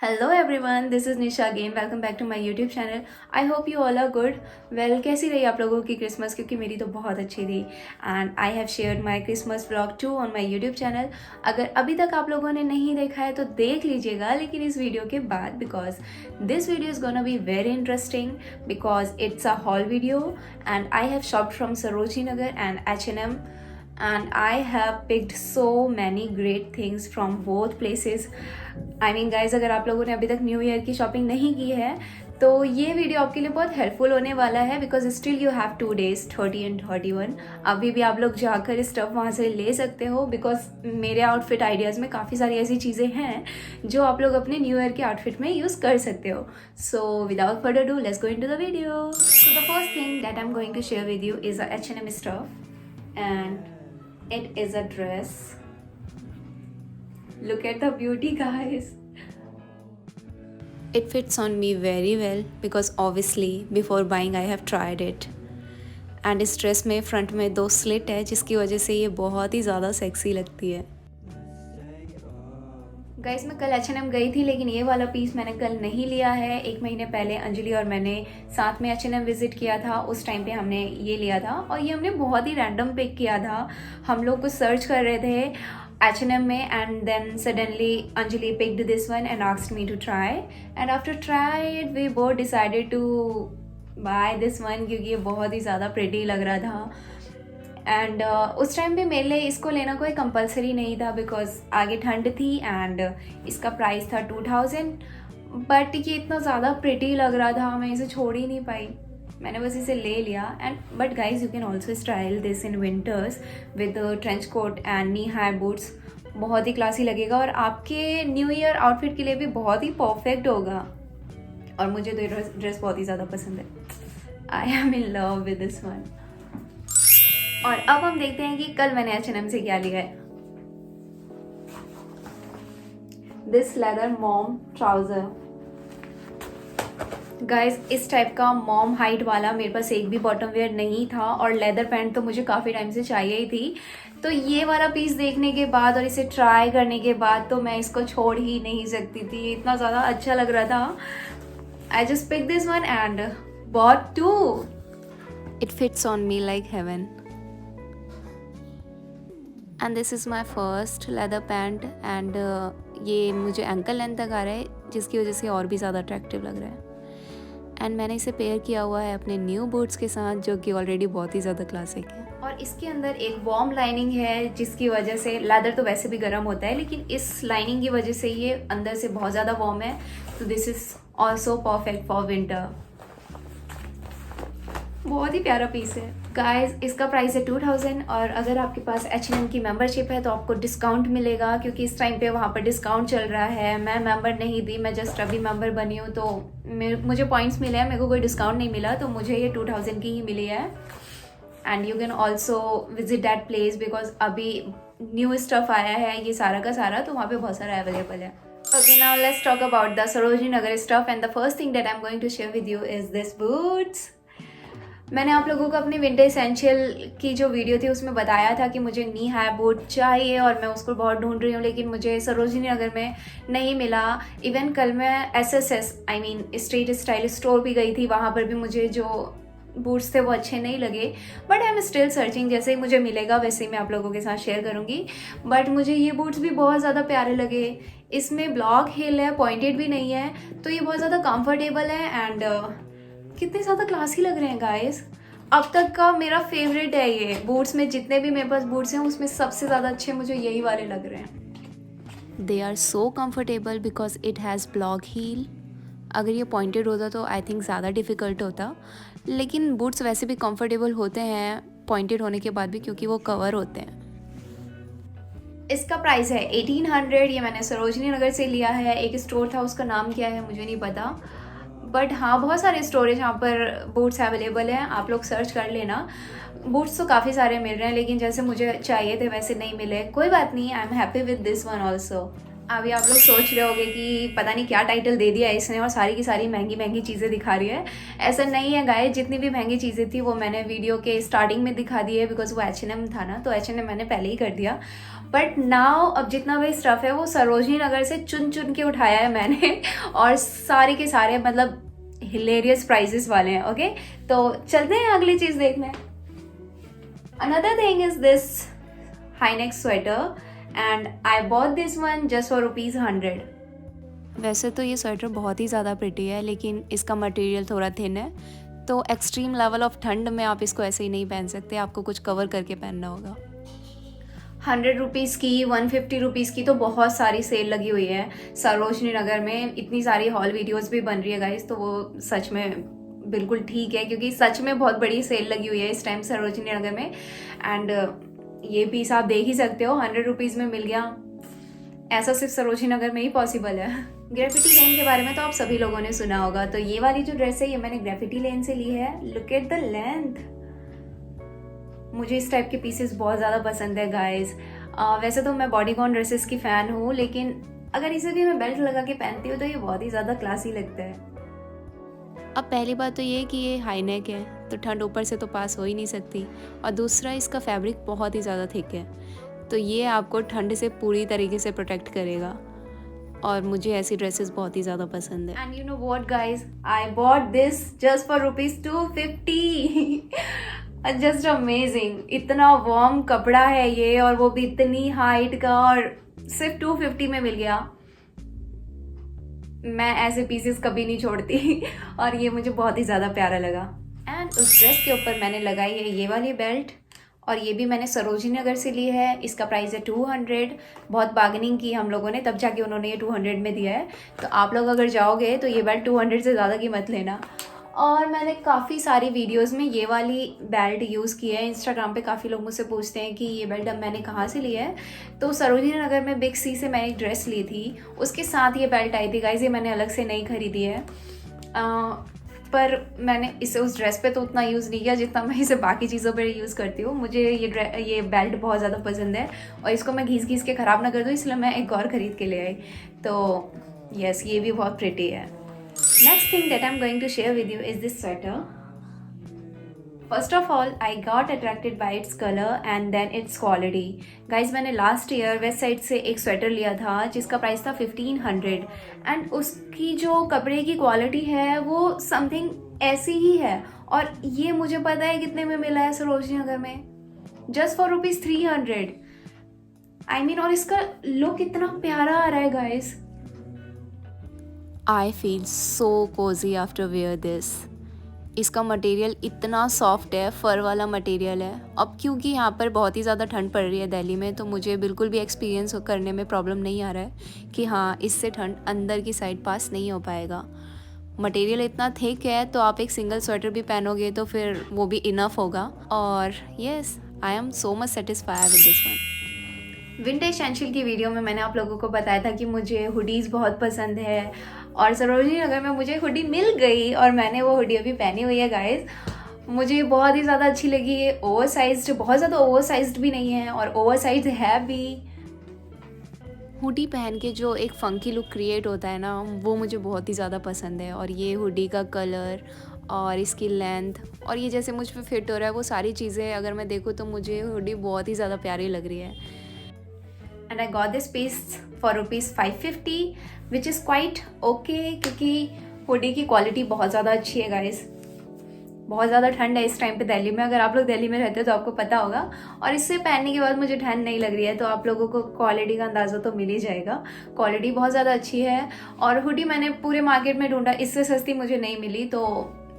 Hello everyone, this is Nisha again. Welcome back to my YouTube channel. I hope you all are good. Well, कैसी रही आप लोगों की Christmas? क्योंकि मेरी तो बहुत अच्छी थी and I have shared my Christmas vlog too on my YouTube channel. अगर अभी तक आप लोगों ने नहीं देखा है तो देख लीजिएगा, लेकिन इस वीडियो के बाद, because this video is gonna be very interesting because it's a hall video and I have शॉप्ड from Sarojini Nagar and H&M and I have picked so many great things from both places. I mean guys, अगर आप लोगों ने अभी तक new year की shopping नहीं की है तो ये वीडियो आपके लिए बहुत हेल्पफुल होने वाला है because still you have 2 days 30 and 31। अभी भी आप लोग जाकर स्टफ वहाँ से ले सकते हो बिकॉज मेरे आउटफिट आइडियाज़ में काफ़ी सारी ऐसी चीज़ें हैं जो आप लोग अपने न्यू ईयर के आउटफिट में यूज़ कर सकते हो। So without further do, let's go into the video. So the first thing that I am going to share with you is a H&M stuff and it is a dress. Look at the beauty, guys. It fits on me very well because obviously before buying I have tried it. And इस dress में front में 2 slit है जिसकी वजह से ये बहुत ही ज़्यादा सेक्सी लगती है। गाइस, मैं कल H&M गई थी लेकिन ये वाला पीस मैंने कल नहीं लिया है। 1 महीने पहले अंजलि और मैंने साथ में H&M विजिट किया था, उस टाइम पे हमने ये लिया था और ये हमने बहुत ही रैंडम पिक किया था। हम लोग कुछ सर्च कर रहे थे H&M में and then suddenly Anjali picked this one and asked me to try and after try it we both decided to buy this one क्योंकि ये बहुत ही ज़्यादा प्रिटी लग रहा था। एंड उस टाइम पे मेरे लिए इसको लेना कोई कंपलसरी नहीं था बिकॉज आगे ठंड थी एंड इसका प्राइस था 2000। बट ये इतना ज़्यादा प्रिटी लग रहा था, मैं इसे छोड़ ही नहीं पाई, मैंने बस इसे ले लिया। And but guys, you can also style this in winters with trench coat and knee high boots. बहुत ही क्लासी लगेगा और आपके न्यू ईयर आउटफिट के लिए भी बहुत ही परफेक्ट होगा। और मुझे तो ये ड्रेस बहुत ही ज़्यादा पसंद है। I am in love with this one. और अब हम देखते हैं कि कल मैंने H&M से क्या लिया है। This leather mom trouser. Guys, इस टाइप का मॉम हाइट वाला मेरे पास एक भी बॉटम वेयर नहीं था और लेदर पैंट तो मुझे काफ़ी टाइम से चाहिए ही थी। तो ये वाला पीस देखने के बाद और इसे ट्राई करने के बाद तो मैं इसको छोड़ ही नहीं सकती थी, ये इतना ज़्यादा अच्छा लग रहा था। I just pick this one and bought two. It fits on me like heaven. And this is my first leather pant and ये मुझे एंकल लेंथ तक आ रहा है जिसकी वजह से और भी ज़्यादा अट्रैक्टिव लग रहा है। एंड मैंने इसे पेयर किया हुआ है अपने न्यू बूट्स के साथ जो कि ऑलरेडी बहुत ही ज़्यादा क्लासिक है। और इसके अंदर एक वार्म लाइनिंग है जिसकी वजह से, लेदर तो वैसे भी गर्म होता है लेकिन इस लाइनिंग की वजह से ये अंदर से बहुत ज़्यादा वार्म है। तो this is also perfect for winter. बहुत ही प्यारा पीस है गाइस। इसका प्राइस है 2000 और अगर आपके पास H&M की मेंबरशिप है तो आपको डिस्काउंट मिलेगा क्योंकि इस टाइम पे वहाँ पर डिस्काउंट चल रहा है। मैं मेंबर नहीं थी, मैं जस्ट अभी मेंबर बनी हूँ तो मुझे पॉइंट्स मिले हैं, मेरे को कोई डिस्काउंट नहीं मिला तो मुझे ये 2000 की ही मिली है। And you can also visit that place because अभी न्यू स्टफ आया है ये सारा का सारा, तो वहाँ पर बहुत सारा अवेलेबल है। Okay, now let's talk about the Sarojini Nagar stuff and the first thing that I'm going to share with you is this boots. मैंने आप लोगों को अपने विंटर एसेंशियल की जो वीडियो थी उसमें बताया था कि मुझे नी हाई बूट चाहिए और मैं उसको बहुत ढूंढ रही हूँ लेकिन मुझे सरोजनी नगर में नहीं मिला। इवन कल मैं SSS I mean street style store भी गई थी, वहाँ पर भी मुझे जो बूट्स थे वो अच्छे नहीं लगे। But I am still searching, जैसे ही मुझे मिलेगा वैसे ही मैं आप लोगों के साथ शेयर करूँगी। बट मुझे ये बूट्स भी बहुत ज़्यादा प्यारे लगे। इसमें ब्लॉक हील है, पॉइंटेड भी नहीं है, तो ये बहुत ज़्यादा कंफर्टेबल है एंड कितने ज़्यादा क्लासी लग रहे हैं गाइस। अब तक का मेरा फेवरेट है ये बूट्स में, जितने भी मेरे पास बूट्स हैं उसमें सबसे ज़्यादा अच्छे मुझे यही वाले लग रहे हैं। They are so comfortable because it has block heel. अगर ये पॉइंटेड होता तो आई थिंक ज़्यादा डिफ़िकल्ट होता, लेकिन बूट्स वैसे भी कंफर्टेबल होते हैं पॉइंटेड होने के बाद भी क्योंकि वो कवर होते हैं। इसका प्राइस है 1800। ये मैंने सरोजनी नगर से लिया है। एक स्टोर था, उसका नाम क्या है मुझे नहीं पता, बट हाँ बहुत सारे स्टोर है जहाँ पर बूट्स अवेलेबल हैं, आप लोग सर्च कर लेना। बूट्स तो काफ़ी सारे मिल रहे हैं लेकिन जैसे मुझे चाहिए थे वैसे नहीं मिले। कोई बात नहीं, I am happy with this one also. अभी आप लोग सोच रहे होंगे कि पता नहीं क्या टाइटल दे दिया इसने और सारी की सारी महंगी महंगी चीज़ें दिखा रही है। ऐसा नहीं है गाइस, जितनी भी महंगी चीज़ें थी वो मैंने वीडियो के स्टार्टिंग में दिखा दी है, बिकॉज वो H&M था ना, तो H&M मैंने पहले ही कर दिया। बट नाउ अब जितना भी स्टफ़ है वो सरोजनी नगर से चुन चुन के उठाया है मैंने और सारे के सारे मतलब हिलेरियस प्राइजेस वाले हैं। ओके, तो चलते हैं अगली चीज़ देखने। Another thing is this high neck sweater and I bought this one just for ₹100। वैसे तो ये स्वेटर बहुत ही ज़्यादा प्रिटी है, लेकिन इसका मटेरियल थोड़ा थिन है, तो एक्सट्रीम लेवल ऑफ ठंड में आप इसको ऐसे ही नहीं पहन सकते, आपको कुछ कवर करके पहनना होगा। 100 रुपीज़ की, 150 रुपीज़ की तो बहुत सारी सेल लगी हुई है सरोजनी नगर में। इतनी सारी हॉल वीडियोस भी बन रही है गाइस, तो वो सच में बिल्कुल ठीक है, क्योंकि सच में बहुत बड़ी सेल लगी हुई है इस टाइम सरोजनी नगर में। एंड ये पीस आप देख ही सकते हो, 100 रुपीज़ में मिल गया। ऐसा सिर्फ सरोजनी नगर में ही पॉसिबल है। ग्रेफिटी लेन के बारे में तो आप सभी लोगों ने सुना होगा, तो ये वाली जो ड्रेस है ये मैंने ग्रेफिटी लेन से ली है। Look at the length. मुझे इस टाइप के पीसेस बहुत ज़्यादा पसंद है गाइस। वैसे तो मैं बॉडीकॉन ड्रेसेस की फ़ैन हूँ, लेकिन अगर इसे भी मैं बेल्ट लगा के पहनती हूँ तो ये बहुत ही ज़्यादा क्लासी लगता है। अब पहली बात तो ये कि ये हाई नेक है, तो ठंड ऊपर से तो पास हो ही नहीं सकती, और दूसरा इसका फैब्रिक बहुत ही ज़्यादा थिक है, तो ये आपको ठंड से पूरी तरीके से प्रोटेक्ट करेगा, और मुझे ऐसी ड्रेसेस बहुत ही ज़्यादा पसंद है। And you know what guys, I bought this just for ₹250। Just amazing. इतना वार्म कपड़ा है ये, और वो भी इतनी हाइट का, और सिर्फ 250 में मिल गया। मैं ऐसे पीसेस कभी नहीं छोड़ती और ये मुझे बहुत ही ज़्यादा प्यारा लगा। एंड उस ड्रेस के ऊपर मैंने लगाई है ये वाली बेल्ट, और ये भी मैंने सरोजनी नगर से ली है। इसका प्राइस है 200। बहुत बार्गेनिंग की हम लोगों ने, तब जाके उन्होंने ये 200 में दिया है। तो आप लोग अगर जाओगे तो ये बेल्ट 200 से ज़्यादा की मत लेना। और मैंने काफ़ी सारी वीडियोस में ये वाली बेल्ट यूज़ की है। इंस्टाग्राम पे काफ़ी लोग मुझसे पूछते हैं कि ये बेल्ट अब मैंने कहाँ से ली है, तो सरोजनी नगर में बिग सी से मैंने एक ड्रेस ली थी, उसके साथ ये बेल्ट आई थी गाइस। ये मैंने अलग से नहीं खरीदी है, पर मैंने इसे उस ड्रेस पे तो उतना यूज़ नहीं किया जितना मैं इसे बाकी चीज़ों पर यूज़ करती हूँ। मुझे ये बेल्ट बहुत ज़्यादा पसंद है, और इसको मैं घीस घीस के ख़राब ना कर दूँ, इसलिए मैं एक और ख़रीद के ले आई। तो यस, ये भी बहुत प्रिटी है। Next thing that I'm going to share with you is this sweater. First of all, I got attracted by its color and then its quality. Guys, मैंने last year वेस्ट साइड से एक sweater लिया था जिसका price था 1500, and उसकी जो कपड़े की क्वालिटी है वो समथिंग ऐसी ही है, और ये मुझे पता है कितने में मिला है सरोजनी नगर में, जस्ट फॉर ₹300। आई मीन, और इसका लुक इतना प्यारा आ रहा है guys. I feel so cozy after wear this. इसका मटेरियल इतना सॉफ्ट है, फर वाला मटेरियल है। अब क्योंकि यहाँ पर बहुत ही ज़्यादा ठंड पड़ रही है दिल्ली में, तो मुझे बिल्कुल भी एक्सपीरियंस करने में प्रॉब्लम नहीं आ रहा है कि हाँ इससे ठंड अंदर की साइड पास नहीं हो पाएगा। मटेरियल इतना थिक है, तो आप एक सिंगल स्वेटर भी पहनोगे तो फिर वो भी इनफ होगा। और yes, I am so much satisfied with this one. Winter essential की वीडियो में मैंने आप लोगों को बताया था कि मुझे हुडीज़ बहुत पसंद है, और सरोजनी नगर में मुझे हुडी मिल गई, और मैंने वो हुडी अभी पहनी हुई है गाइस। मुझे बहुत ही ज़्यादा अच्छी लगी। ये ओवर साइज्ड, बहुत ज़्यादा ओवर साइज्ड भी नहीं है और ओवर साइज है भी। हुडी पहन के जो एक फंकी लुक क्रिएट होता है ना, वो मुझे बहुत ही ज़्यादा पसंद है। और ये हुडी का कलर और इसकी लेंथ और ये जैसे मुझ पे फिट हो रहा है, वो सारी चीज़ें अगर मैं देखूँ तो मुझे हुडी बहुत ही ज़्यादा प्यारी लग रही है। And I got this piece for ₹550 which is quite okay, क्योंकि हुडी की क्वालिटी बहुत ज़्यादा अच्छी है गाइस। बहुत ज़्यादा ठंड है इस टाइम पे दिल्ली में। अगर आप लोग दिल्ली में रहते हो तो आपको पता होगा, और इससे पहनने के बाद मुझे ठंड नहीं लग रही है, तो आप लोगों को क्वालिटी का अंदाज़ा तो मिल ही जाएगा। क्वालिटी बहुत ज़्यादा अच्छी है, और हुडी मैंने पूरे मार्केट में ढूंढा, इससे सस्ती मुझे नहीं मिली। तो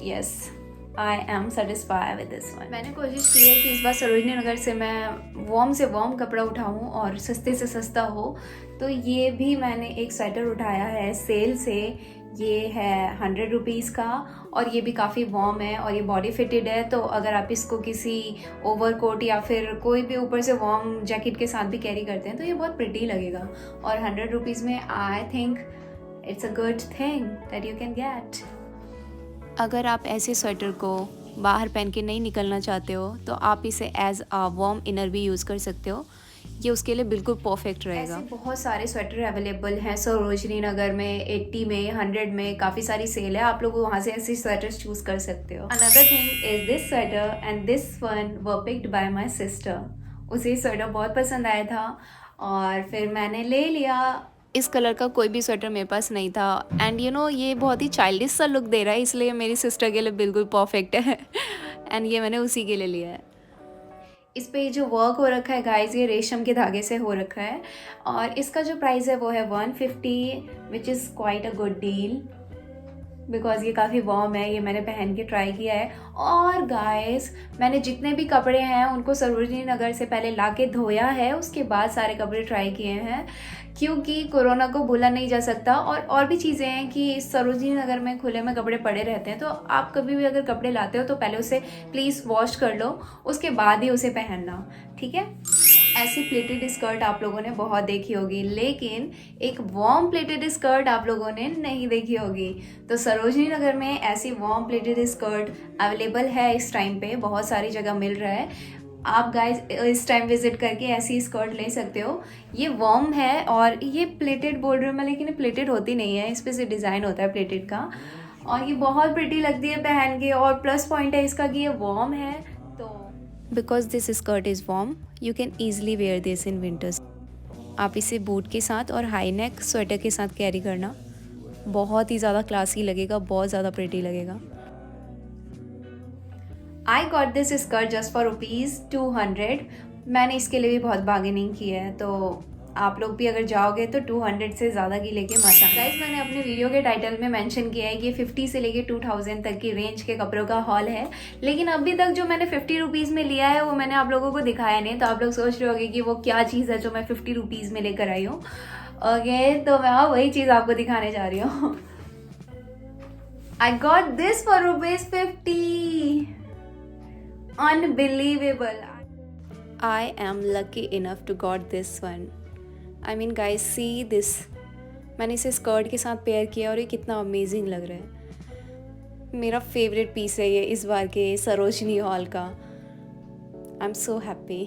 yes, I am satisfied with this one. मैंने कोशिश की है कि इस बार सरोजनी नगर से मैं वार्म से वार्म कपड़ा उठाऊँ और सस्ते से सस्ता हो, तो ये भी मैंने एक स्वेटर उठाया है सेल से। ये है 100 रुपीज़ का, और ये भी काफ़ी वार्म है और ये बॉडी फिटेड है, तो अगर आप इसको किसी ओवरकोट या फिर कोई भी ऊपर से वार्म जैकेट के साथ भी कैरी करते हैं तो ये बहुत प्रिटी लगेगा। और 100 रुपीज़ में I think it's a good thing that you can get. अगर आप ऐसे स्वेटर को बाहर पहन के नहीं निकलना चाहते हो तो आप इसे एज अ वार्म इनर भी यूज़ कर सकते हो। ये उसके लिए बिल्कुल परफेक्ट रहेगा। ऐसे बहुत सारे स्वेटर अवेलेबल हैं सरोजनी नगर में, 80 में, 100 में, काफ़ी सारी सेल है, आप लोग वहाँ से ऐसे स्वेटर्स चूज कर सकते हो। Another thing is this sweater and this one were picked bye my sister. उसे स्वेटर बहुत पसंद आया था और फिर मैंने ले लिया। इस कलर का कोई भी स्वेटर मेरे पास नहीं था एंड यू नो ये बहुत ही चाइल्डिश सा लुक दे रहा है, इसलिए मेरी सिस्टर के लिए बिल्कुल परफेक्ट है एंड ये मैंने उसी के लिए लिया है। इस पे जो वर्क हो रखा है गाइस, ये रेशम के धागे से हो रखा है और इसका जो प्राइस है वो है 150, विच is quite a good deal because ये काफ़ी वार्म है। ये मैंने पहन के ट्राई किया है और गाइस मैंने जितने भी कपड़े हैं उनको सरोजनी नगर से पहले ला के धोया है, उसके बाद सारे कपड़े ट्राई किए हैं क्योंकि कोरोना को भूला नहीं जा सकता। और भी चीज़ें हैं कि सरोजनी नगर में खुले में कपड़े पड़े रहते हैं, तो आप कभी भी अगर कपड़े लाते हो तो पहले उसे प्लीज़ वॉश कर लो, उसके बाद ही उसे पहनना, ठीक है। ऐसी प्लेटेड स्कर्ट आप लोगों ने बहुत देखी होगी, लेकिन एक वार्म प्लेटेड स्कर्ट आप लोगों ने नहीं देखी होगी। तो सरोजनी नगर में ऐसी वार्म प्लेटेड स्कर्ट अवेलेबल है इस टाइम पे, बहुत सारी जगह मिल रहा है। आप गाइस इस टाइम विजिट करके ऐसी स्कर्ट ले सकते हो। ये वार्म है और ये प्लेटेड बोल रही हूँ मैं, लेकिन ये प्लेटेड होती नहीं है, इस पर से डिज़ाइन होता है प्लेटेड का और ये बहुत प्रिटी लगती है पहन के। और प्लस पॉइंट है इसका कि ये वार्म है, तो because this skirt is warm you can easily wear this in winters. आप इसे बूट के साथ और हाई नेक स्वेटर के साथ कैरी करना, बहुत ही ज़्यादा क्लासी लगेगा, बहुत ज़्यादा प्रिटी लगेगा। आई got this skirt just for ₹200। मैंने इसके लिए भी बहुत बार्गेनिंग की है, तो आप लोग भी अगर जाओगे तो 200 से ज़्यादा की लेके मत आना। गाइस मैंने अपने वीडियो के टाइटल में मेंशन किया है कि 50 से लेके 2000 तक की रेंज के कपड़ों का हॉल है, लेकिन अभी तक जो मैंने 50 रुपीज़ में लिया है वो मैंने आप लोगों को दिखाया नहीं। तो आप लोग सोच रहे होंगे कि वो क्या चीज़ है जो मैं 50 रुपीज़ में लेकर आई हूँ। ओके, तो मैं वही चीज़ आपको दिखाने जा रही हूँ। आई got this for ₹50। Unbelievable. I am lucky enough to got this one. I mean guys, see this. मैंने इसे स्कर्ट के साथ पेयर किया और ये कितना अमेजिंग लग रहा है। मेरा फेवरेट पीस है ये इस बार के सरोजनी हॉल का। I am so happy.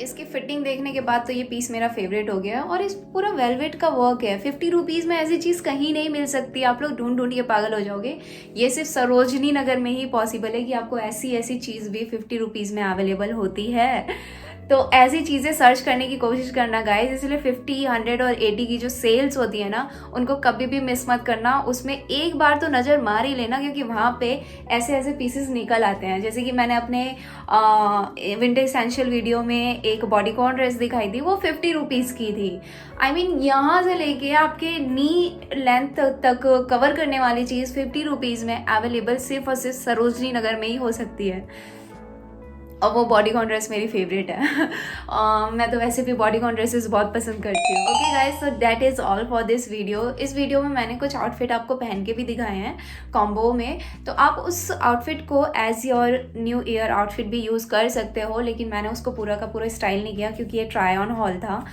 इसकी फिटिंग देखने के बाद तो ये पीस मेरा फेवरेट हो गया और इस पूरा वेलवेट का वर्क है। 50 रुपीज़ में ऐसी चीज़ कहीं नहीं मिल सकती, आप लोग ढूंढ ढूंढ के पागल हो जाओगे। ये सिर्फ सरोजनी नगर में ही पॉसिबल है कि आपको ऐसी चीज़ भी 50 रुपीज़ में अवेलेबल होती है। तो ऐसी चीज़ें सर्च करने की कोशिश करना गाइस, इसलिए 50, 100 और 80 की जो सेल्स होती है ना, उनको कभी भी मिस मत करना। उसमें एक बार तो नज़र मार ही लेना, क्योंकि वहाँ पे ऐसे पीसेस निकल आते हैं। जैसे कि मैंने अपने विंटर एसेंशियल वीडियो में एक बॉडीकॉन ड्रेस दिखाई थी, वो 50 रुपीज़ की थी। आई मीन यहाँ से लेके आपके नी लेंथ तक कवर करने वाली चीज़ 50 रुपीज़ में अवेलेबल सिर्फ और सिर्फ सरोजनी नगर में ही हो सकती है। और वो बॉडीकॉन ड्रेस मेरी फेवरेट है। मैं तो वैसे भी बॉडीकॉन ड्रेसेस बहुत पसंद करती हूँ। Okay guys, so that is all for this video. इस वीडियो में मैंने कुछ आउटफिट आपको पहन के भी दिखाए हैं कॉम्बो में, तो आप उस आउटफिट को as your new year outfit भी यूज़ कर सकते हो, लेकिन मैंने उसको पूरा का पूरा स्टाइल नहीं किया क्योंकि ये ट्राई ऑन हॉल था।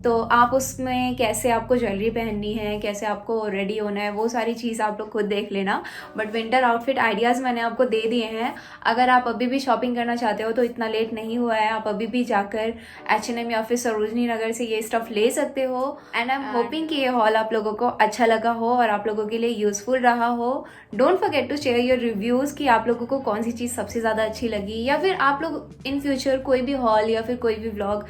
तो आप उसमें कैसे आपको ज्वेलरी पहननी है, कैसे आपको रेडी होना है, वो सारी चीज़ आप लोग खुद देख लेना। बट विंटर आउटफिट आइडियाज़ मैंने आपको दे दिए हैं। अगर आप अभी भी शॉपिंग करना चाहते हो तो इतना लेट नहीं हुआ है, आप अभी भी जाकर H&M या फिर सरोजनी नगर से ये स्टफ़ ले सकते हो। एंड आई एम होपिंग कि ये हॉल आप लोगों को अच्छा लगा हो और आप लोगों के लिए यूज़फुल रहा हो। Don't forget to share your reviews कि आप लोगों को कौन सी चीज़ सबसे ज़्यादा अच्छी लगी, या फिर आप लोग इन फ्यूचर कोई भी हॉल या फिर कोई भी व्लॉग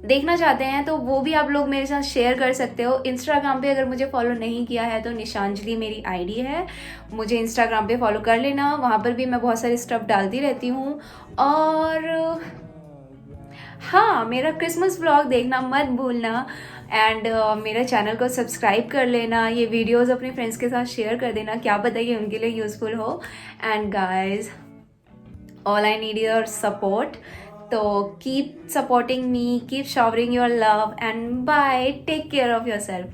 देखना चाहते हैं तो वो भी आप लोग मेरे साथ शेयर कर सकते हो। इंस्टाग्राम पे अगर मुझे फॉलो नहीं किया है तो निशांजलि मेरी आईडी है, मुझे इंस्टाग्राम पे फॉलो कर लेना। वहाँ पर भी मैं बहुत सारे स्टफ डालती रहती हूँ। और हाँ, मेरा क्रिसमस व्लॉग देखना मत भूलना एंड मेरा चैनल को सब्सक्राइब कर लेना। ये वीडियोस अपने फ्रेंड्स के साथ शेयर कर देना, क्या पता ये उनके लिए यूज़फुल हो। And guys, all I need your support. So keep supporting me, keep showering your love, and bye. Take care of yourself.